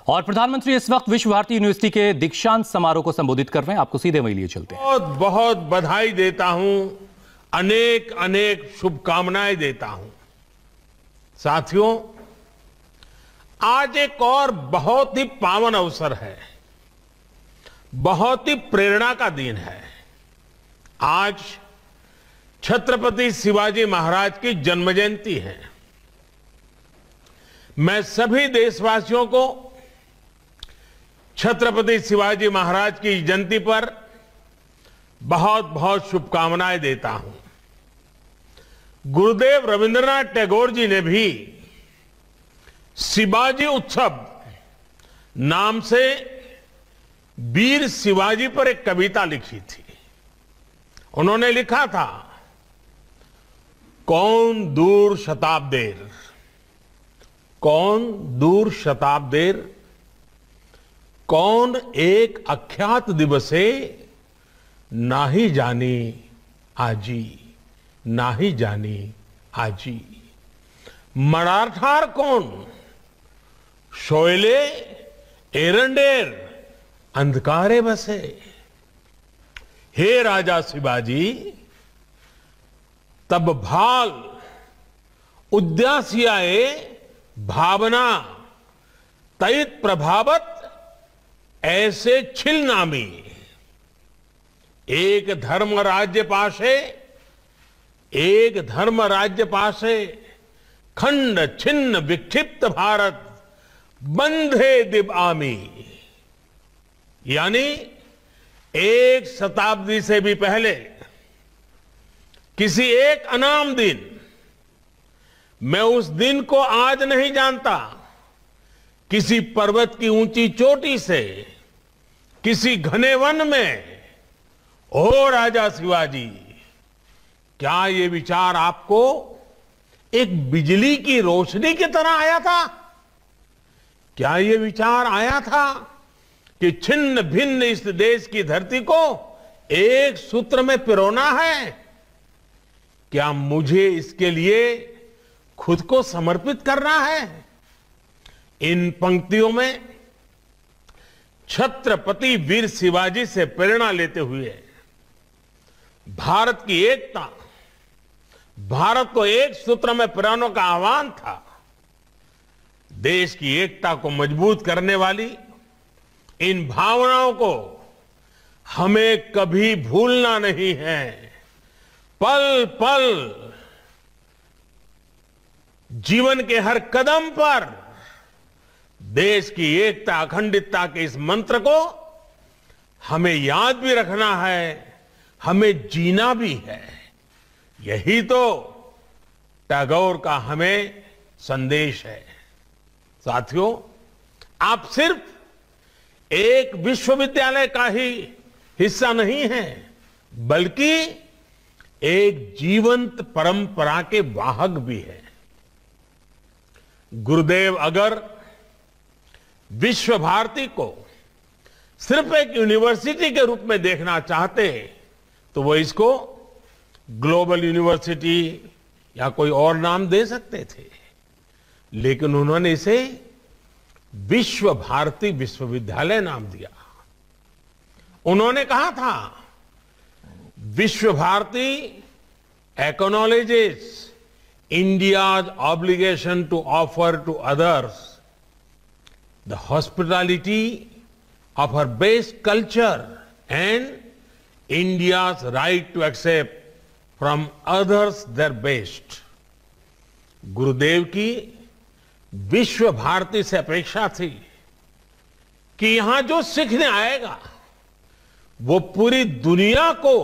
और प्रधानमंत्री इस वक्त विश्व भारती यूनिवर्सिटी के दीक्षांत समारोह को संबोधित कर रहे हैं। आपको सीधे वहीं लिए चलते हैं। बहुत बहुत बधाई देता हूं, अनेक अनेक शुभकामनाएं देता हूं। साथियों, आज एक और बहुत ही पावन अवसर है, बहुत ही प्रेरणा का दिन है। आज छत्रपति शिवाजी महाराज की जन्म जयंती है। मैं सभी देशवासियों को छत्रपति शिवाजी महाराज की जयंती पर बहुत बहुत शुभकामनाएं देता हूं। गुरुदेव रविंद्रनाथ टैगोर जी ने भी शिवाजी उत्सव नाम से वीर शिवाजी पर एक कविता लिखी थी। उन्होंने लिखा था, कौन दूर शताब्देर, कौन दूर शताब्देर, कौन एक अख्यात दिवसे, नाही जानी आजी, नाही जानी आजी। मराठार कौन, शोयले एरंडेर, अंधकारे बसे। हे राजा शिवाजी, तब भाल उद्यासियाए भावना, तैत प्रभावत ऐसे छिल नामी। एक धर्म राज्य पाशे, एक धर्म राज्य पाशे, खंड छिन्न विक्षिप्त भारत, बंधे दिव आमी। यानी एक शताब्दी से भी पहले किसी एक अनाम दिन, मैं उस दिन को आज नहीं जानता, किसी पर्वत की ऊंची चोटी से, किसी घने वन में, ओ राजा शिवाजी, क्या ये विचार आपको एक बिजली की रोशनी की तरह आया था? क्या ये विचार आया था कि छिन्न भिन्न इस देश की धरती को एक सूत्र में पिरोना है? क्या मुझे इसके लिए खुद को समर्पित करना है? इन पंक्तियों में छत्रपति वीर शिवाजी से प्रेरणा लेते हुए भारत की एकता, भारत को एक सूत्र में पिरोने का आह्वान था। देश की एकता को मजबूत करने वाली इन भावनाओं को हमें कभी भूलना नहीं है। पल पल, जीवन के हर कदम पर देश की एकता, अखंडितता के इस मंत्र को हमें याद भी रखना है, हमें जीना भी है। यही तो टैगोर का हमें संदेश है। साथियों, आप सिर्फ एक विश्वविद्यालय का ही हिस्सा नहीं हैं, बल्कि एक जीवंत परंपरा के वाहक भी हैं। गुरुदेव अगर विश्व भारती को सिर्फ एक यूनिवर्सिटी के रूप में देखना चाहते तो वो इसको ग्लोबल यूनिवर्सिटी या कोई और नाम दे सकते थे, लेकिन उन्होंने इसे विश्व भारती विश्वविद्यालय नाम दिया। उन्होंने कहा था, Vishwa Bharati acknowledges India's obligation to offer to others the hospitality of her base culture and India's right to accept from others their best। गुरुदेव की विश्व भारती से अपेक्षा थी कि यहां जो सीखने आएगा वो पूरी दुनिया को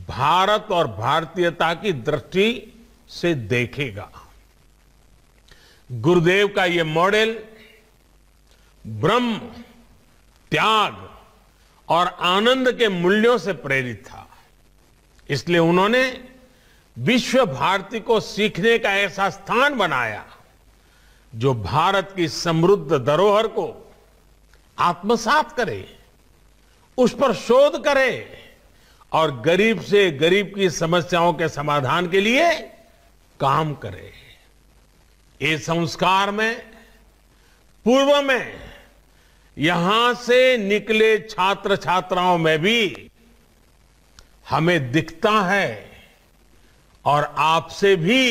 भारत और भारतीयता की दृष्टि से देखेगा। गुरुदेव का ये मॉडल ब्रह्म, त्याग और आनंद के मूल्यों से प्रेरित था। इसलिए उन्होंने विश्व भारती को सीखने का ऐसा स्थान बनाया जो भारत की समृद्ध धरोहर को आत्मसात करे, उस पर शोध करे और गरीब से गरीब की समस्याओं के समाधान के लिए काम करे। ये संस्कार में पूर्व में यहां से निकले छात्र छात्राओं में भी हमें दिखता है और आपसे भी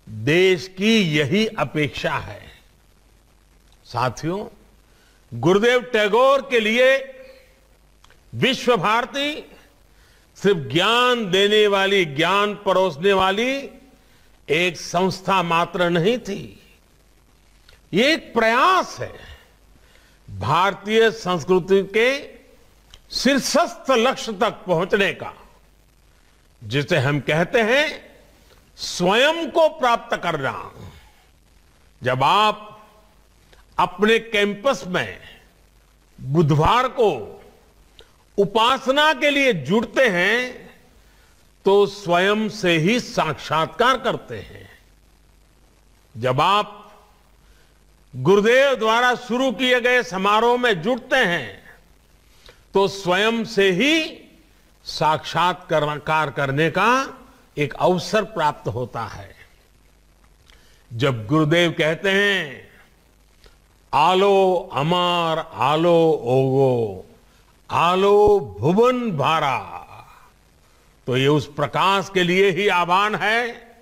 देश की यही अपेक्षा है। साथियों, गुरुदेव टैगोर के लिए विश्व भारती सिर्फ ज्ञान देने वाली, ज्ञान परोसने वाली एक संस्था मात्र नहीं थी। ये एक प्रयास है भारतीय संस्कृति के शीर्षस्थ लक्ष्य तक पहुंचने का, जिसे हम कहते हैं स्वयं को प्राप्त करना। जब आप अपने कैंपस में बुधवार को उपासना के लिए जुड़ते हैं तो स्वयं से ही साक्षात्कार करते हैं। जब आप गुरुदेव द्वारा शुरू किए गए समारोह में जुड़ते हैं तो स्वयं से ही साक्षात्कार करने का एक अवसर प्राप्त होता है। जब गुरुदेव कहते हैं आलो अमार आलो ओगो आलो भुवन भारा, तो ये उस प्रकाश के लिए ही आह्वान है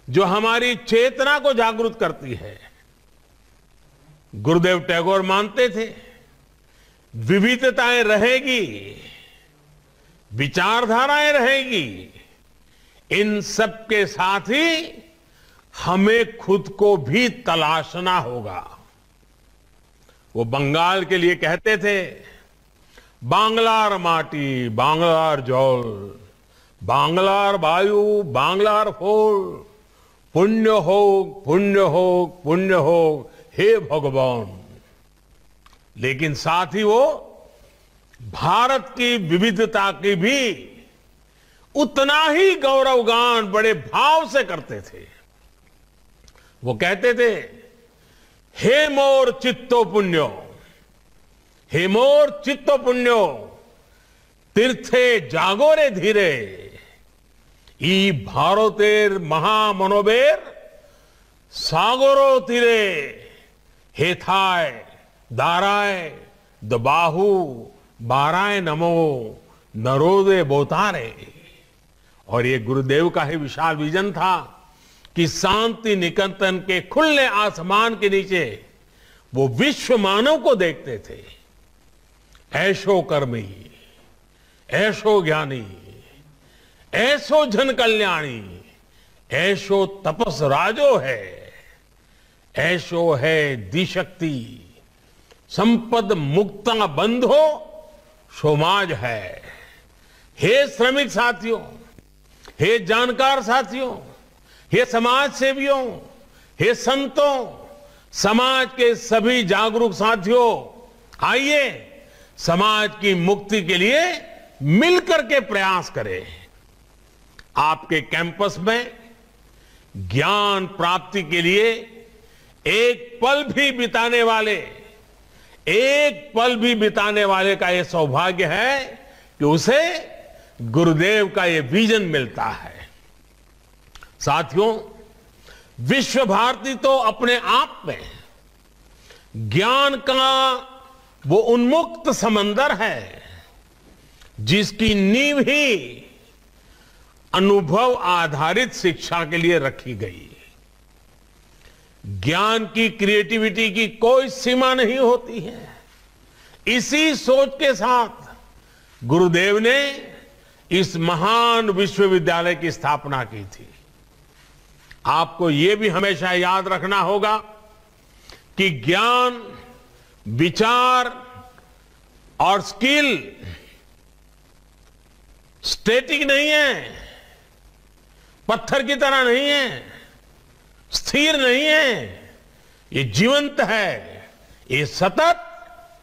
जो हमारी चेतना को जागृत करती है। गुरुदेव टैगोर मानते थे विविधताएं रहेगी, विचारधाराएं रहेगी, इन सब के साथ ही हमें खुद को भी तलाशना होगा। वो बंगाल के लिए कहते थे बांग्लार माटी बांग्लार जल, बांग्लार वायु बांग्लार फूल, पुण्य हो पुण्य हो पुण्य हो हे भगवान। लेकिन साथ ही वो भारत की विविधता की भी उतना ही गौरवगान बड़े भाव से करते थे। वो कहते थे हे मोर चित्तो पुण्यो, हे मोर चित्तो पुण्यो, तीर्थे जागोरे धीरे, ई भारतेर महामनोबेर सागरो तीरे, हेथाय दाराय दबाहु बाराय नमो नरोदे बोतारे। और ये गुरुदेव का ही विशाल विजन था कि शांति निकेतन के खुले आसमान के नीचे वो विश्व मानव को देखते थे। ऐशो कर्मी, ऐशो ज्ञानी, ऐसो जन कल्याणी, ऐशो तपस राजो है, ऐशो है दिशक्ति, संपद मुक्ता बंधो समाज है। हे श्रमिक साथियों, हे जानकार साथियों, हे समाज सेवियों, हे संतों, समाज के सभी जागरूक साथियों, आइए समाज की मुक्ति के लिए मिलकर के प्रयास करें। आपके कैंपस में ज्ञान प्राप्ति के लिए एक पल भी बिताने वाले का यह सौभाग्य है कि उसे गुरुदेव का यह विजन मिलता है। साथियों, विश्व भारती तो अपने आप में ज्ञान का वो उन्मुक्त समंदर है जिसकी नींव ही अनुभव आधारित शिक्षा के लिए रखी गई। ज्ञान की क्रिएटिविटी की कोई सीमा नहीं होती है। इसी सोच के साथ गुरुदेव ने इस महान विश्वविद्यालय की स्थापना की थी। आपको यह भी हमेशा याद रखना होगा कि ज्ञान, विचार और स्किल स्टैटिक नहीं है, पत्थर की तरह नहीं है, स्थिर नहीं है, ये जीवंत है, ये सतत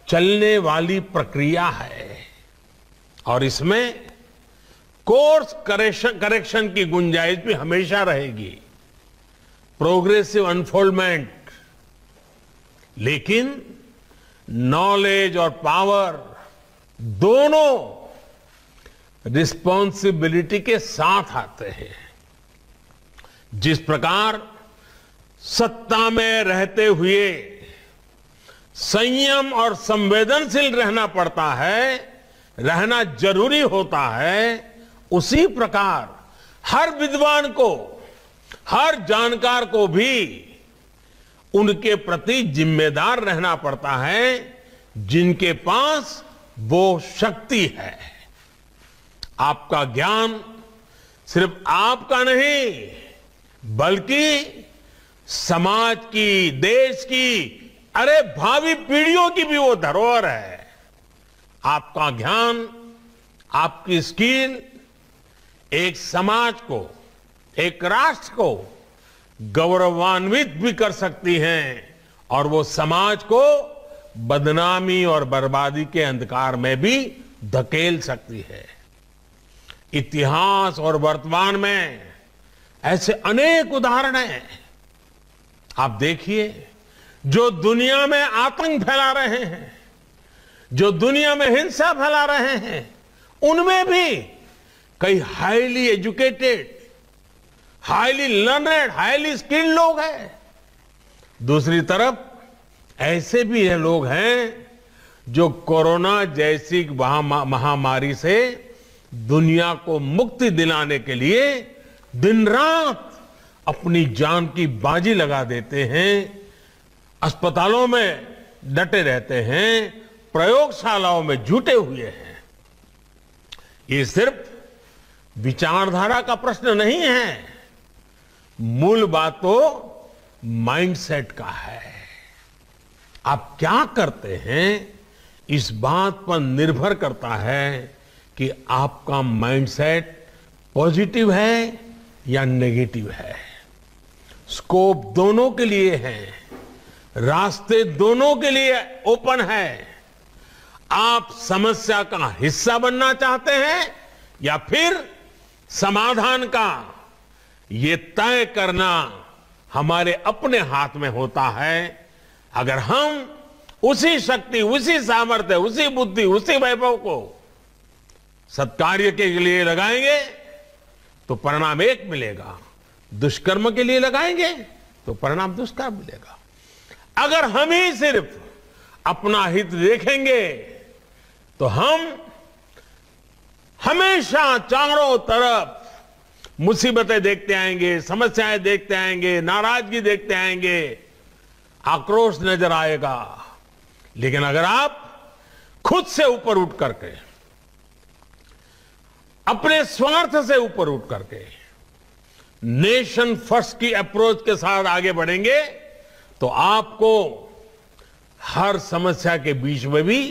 चलने वाली प्रक्रिया है और इसमें कोर्स करेक्शन की गुंजाइश भी हमेशा रहेगी, प्रोग्रेसिव अनफोल्डमेंट। लेकिन नॉलेज और पावर दोनों रिस्पॉन्सिबिलिटी के साथ आते हैं। जिस प्रकार सत्ता में रहते हुए संयम और संवेदनशील रहना पड़ता है, रहना जरूरी होता है, उसी प्रकार हर विद्वान को, हर जानकार को भी उनके प्रति जिम्मेदार रहना पड़ता है जिनके पास वो शक्ति है। आपका ज्ञान सिर्फ आपका नहीं, बल्कि समाज की, देश की, अरे भावी पीढ़ियों की भी वो धरोहर है। आपका ज्ञान, आपकी स्किल एक समाज को, एक राष्ट्र को गौरवान्वित भी कर सकती हैं और वो समाज को बदनामी और बर्बादी के अंधकार में भी धकेल सकती है। इतिहास और वर्तमान में ऐसे अनेक उदाहरण हैं। आप देखिए, जो दुनिया में आतंक फैला रहे हैं, जो दुनिया में हिंसा फैला रहे हैं, उनमें भी कई highly educated, highly learned, highly skilled लोग हैं। दूसरी तरफ ऐसे भी लोग हैं जो कोरोना जैसी महामारी से दुनिया को मुक्ति दिलाने के लिए दिन रात अपनी जान की बाजी लगा देते हैं, अस्पतालों में डटे रहते हैं, प्रयोगशालाओं में जुटे हुए हैं। ये सिर्फ विचारधारा का प्रश्न नहीं है, मूल बात तो माइंडसेट का है। आप क्या करते हैं, इस बात पर निर्भर करता है कि आपका माइंडसेट पॉजिटिव है या नेगेटिव है। स्कोप दोनों के लिए है, रास्ते दोनों के लिए ओपन है। आप समस्या का हिस्सा बनना चाहते हैं या फिर समाधान का, ये तय करना हमारे अपने हाथ में होता है। अगर हम उसी शक्ति, उसी सामर्थ्य, उसी बुद्धि, उसी वैभव को सत्कार्य के लिए लगाएंगे तो परिणाम एक मिलेगा, दुष्कर्म के लिए लगाएंगे तो परिणाम दुष्कर्म मिलेगा। अगर हम ही सिर्फ अपना हित देखेंगे तो हम हमेशा चारों तरफ मुसीबतें देखते आएंगे, समस्याएं देखते आएंगे, नाराजगी देखते आएंगे, आक्रोश नजर आएगा। लेकिन अगर आप खुद से ऊपर उठ करके, अपने स्वार्थ से ऊपर उठ करके नेशन फर्स्ट की अप्रोच के साथ आगे बढ़ेंगे तो आपको हर समस्या के बीच में भी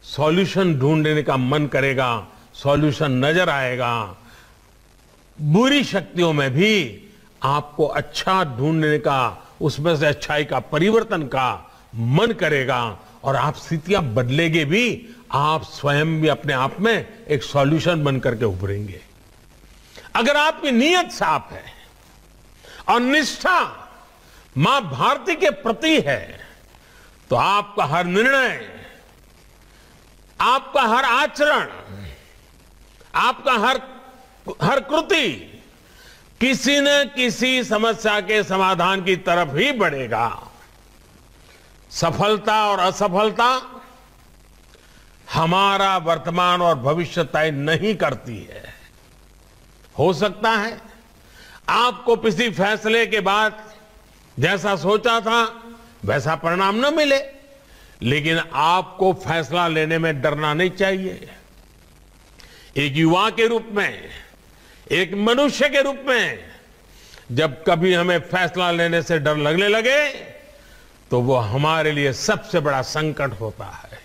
सॉल्यूशन ढूंढने का मन करेगा, सॉल्यूशन नजर आएगा। बुरी शक्तियों में भी आपको अच्छा ढूंढने का, उसमें से अच्छाई का, परिवर्तन का मन करेगा और आप स्थितियां बदलेंगे भी, आप स्वयं भी अपने आप में एक सॉल्यूशन बन करके उभरेंगे। अगर आपकी नीयत साफ है और निष्ठा मां भारती के प्रति है तो आपका हर निर्णय, आपका हर आचरण, आपका हर कृति किसी न किसी समस्या के समाधान की तरफ ही बढ़ेगा। सफलता और असफलता हमारा वर्तमान और भविष्य तय नहीं करती है। हो सकता है आपको किसी फैसले के बाद जैसा सोचा था वैसा परिणाम न मिले, लेकिन आपको फैसला लेने में डरना नहीं चाहिए। एक युवा के रूप में, एक मनुष्य के रूप में जब कभी हमें फैसला लेने से डर लगने लगे तो वो हमारे लिए सबसे बड़ा संकट होता है।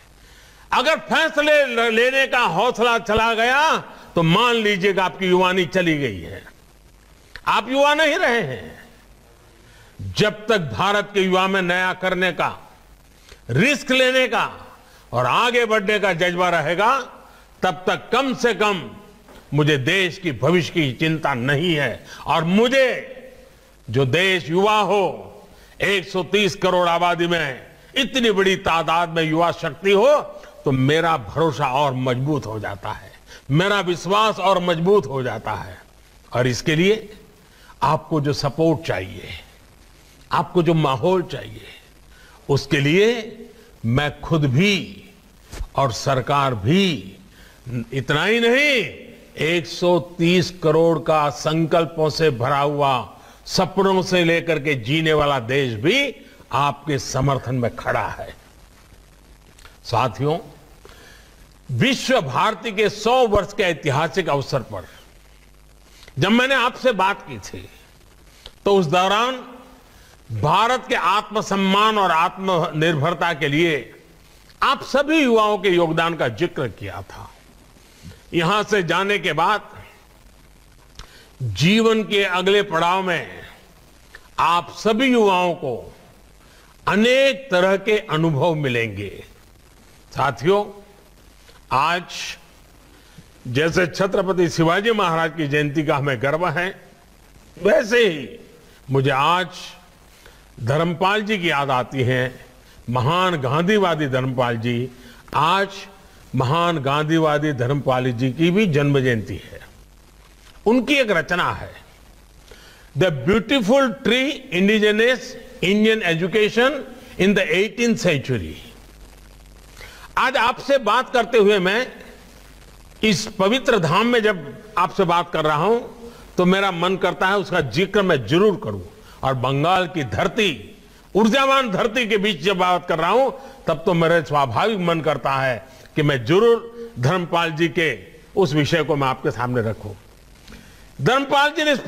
अगर फैसले लेने का हौसला चला गया तो मान लीजिएगा आपकी युवानी चली गई है, आप युवा नहीं रहे हैं। जब तक भारत के युवा में नया करने का, रिस्क लेने का और आगे बढ़ने का जज्बा रहेगा, तब तक कम से कम मुझे देश की भविष्य की चिंता नहीं है। और मुझे जो देश युवा हो, 130 करोड़ आबादी में इतनी बड़ी तादाद में युवा शक्ति हो, तो मेरा भरोसा और मजबूत हो जाता है, मेरा विश्वास और मजबूत हो जाता है। और इसके लिए आपको जो सपोर्ट चाहिए, आपको जो माहौल चाहिए, उसके लिए मैं खुद भी और सरकार भी इतना ही नहीं 130 करोड़ का संकल्पों से भरा हुआ सपनों से लेकर के जीने वाला देश भी आपके समर्थन में खड़ा है। साथियों, विश्व भारती के 100 वर्ष के ऐतिहासिक अवसर पर जब मैंने आपसे बात की थी तो उस दौरान भारत के आत्मसम्मान और आत्मनिर्भरता के लिए आप सभी युवाओं के योगदान का जिक्र किया था। यहां से जाने के बाद जीवन के अगले पड़ाव में आप सभी युवाओं को अनेक तरह के अनुभव मिलेंगे। साथियों, आज जैसे छत्रपति शिवाजी महाराज की जयंती का हमें गर्व है, वैसे ही मुझे आज धर्मपाल जी की याद आती है। महान गांधीवादी धर्मपाल जी, आज महान गांधीवादी धर्मपाल जी की भी जन्म जयंती है। उनकी एक रचना है, the beautiful tree indigenous Indian education in the 18th century. आज आपसे बात करते हुए मैं इस पवित्र धाम में जब आपसे बात कर रहा हूं तो मेरा मन करता है उसका जिक्र मैं जरूर करूं। और बंगाल की धरती, ऊर्जावान धरती के बीच जब बात कर रहा हूं तब तो मेरा स्वाभाविक मन करता है कि मैं जरूर धर्मपाल जी के उस विषय को मैं आपके सामने रखूं। धर्मपाल जी ने इस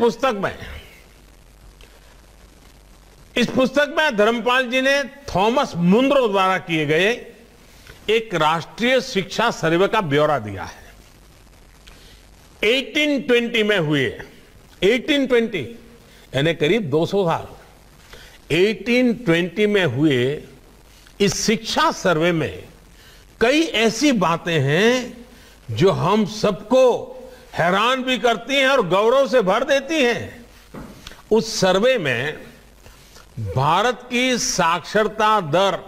पुस्तक में धर्मपाल जी ने थॉमस मुंद्रो द्वारा किए गए एक राष्ट्रीय शिक्षा सर्वे का ब्यौरा दिया है। 1820 में हुए, 1820 यानी करीब 200 साल, 1820 में हुए इस शिक्षा सर्वे में कई ऐसी बातें हैं जो हम सबको हैरान भी करती हैं और गौरव से भर देती हैं। उस सर्वे में भारत की साक्षरता दर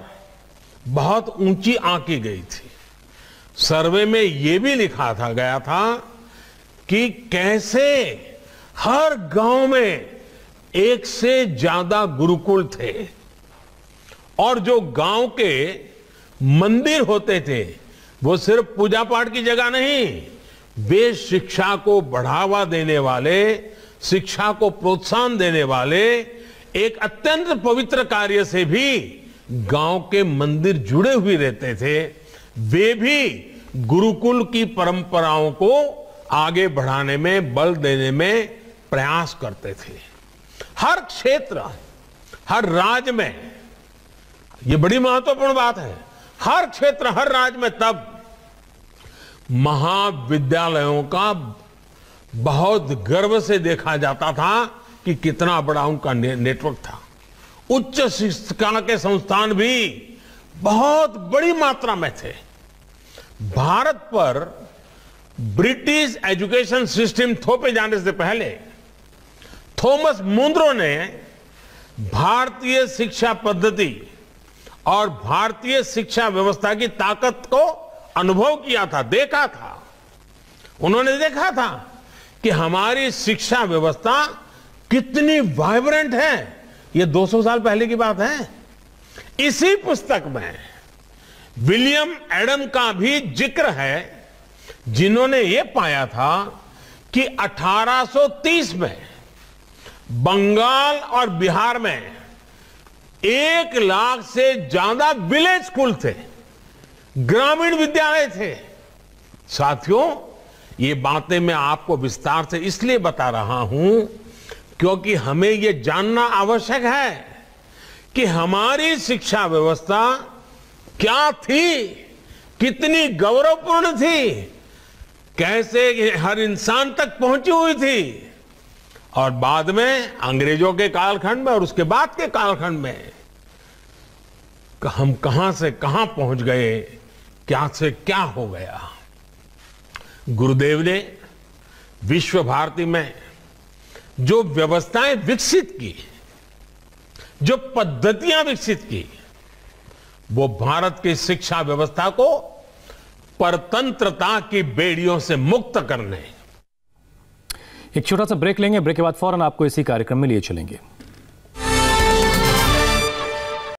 बहुत ऊंची आंकी गई थी। सर्वे में यह भी लिखा गया था कि कैसे हर गांव में एक से ज्यादा गुरुकुल थे और जो गांव के मंदिर होते थे वो सिर्फ पूजा पाठ की जगह नहीं, वे शिक्षा को बढ़ावा देने वाले, शिक्षा को प्रोत्साहन देने वाले एक अत्यंत पवित्र कार्य से भी गांव के मंदिर जुड़े हुए रहते थे। वे भी गुरुकुल की परंपराओं को आगे बढ़ाने में, बल देने में प्रयास करते थे। हर क्षेत्र, हर राज्य में, यह बड़ी महत्वपूर्ण बात है, हर क्षेत्र, हर राज्य में तब महाविद्यालयों का बहुत गर्व से देखा जाता था कि कितना बड़ा उनका नेटवर्क था। उच्च शिक्षा के संस्थान भी बहुत बड़ी मात्रा में थे। भारत पर ब्रिटिश एजुकेशन सिस्टम थोपे जाने से पहले थॉमस मुंद्रो ने भारतीय शिक्षा पद्धति और भारतीय शिक्षा व्यवस्था की ताकत को अनुभव किया था, देखा था। उन्होंने देखा था कि हमारी शिक्षा व्यवस्था कितनी वाइब्रेंट है। ये 200 साल पहले की बात है। इसी पुस्तक में विलियम एडम का भी जिक्र है, जिन्होंने ये पाया था कि 1830 में बंगाल और बिहार में 1 लाख से ज्यादा विलेज स्कूल थे, ग्रामीण विद्यालय थे। साथियों, ये बातें मैं आपको विस्तार से इसलिए बता रहा हूं क्योंकि हमें ये जानना आवश्यक है कि हमारी शिक्षा व्यवस्था क्या थी, कितनी गौरवपूर्ण थी, कैसे हर इंसान तक पहुंची हुई थी और बाद में अंग्रेजों के कालखंड में और उसके बाद के कालखंड में हम कहां से कहां पहुंच गए, क्या से क्या हो गया। गुरुदेव ने विश्व भारती में जो व्यवस्थाएं विकसित की, जो पद्धतियां विकसित की, वो भारत की शिक्षा व्यवस्था को परतंत्रता की बेड़ियों से मुक्त करने। एक छोटा सा ब्रेक लेंगे, ब्रेक के बाद फौरन आपको इसी कार्यक्रम में लिए चलेंगे।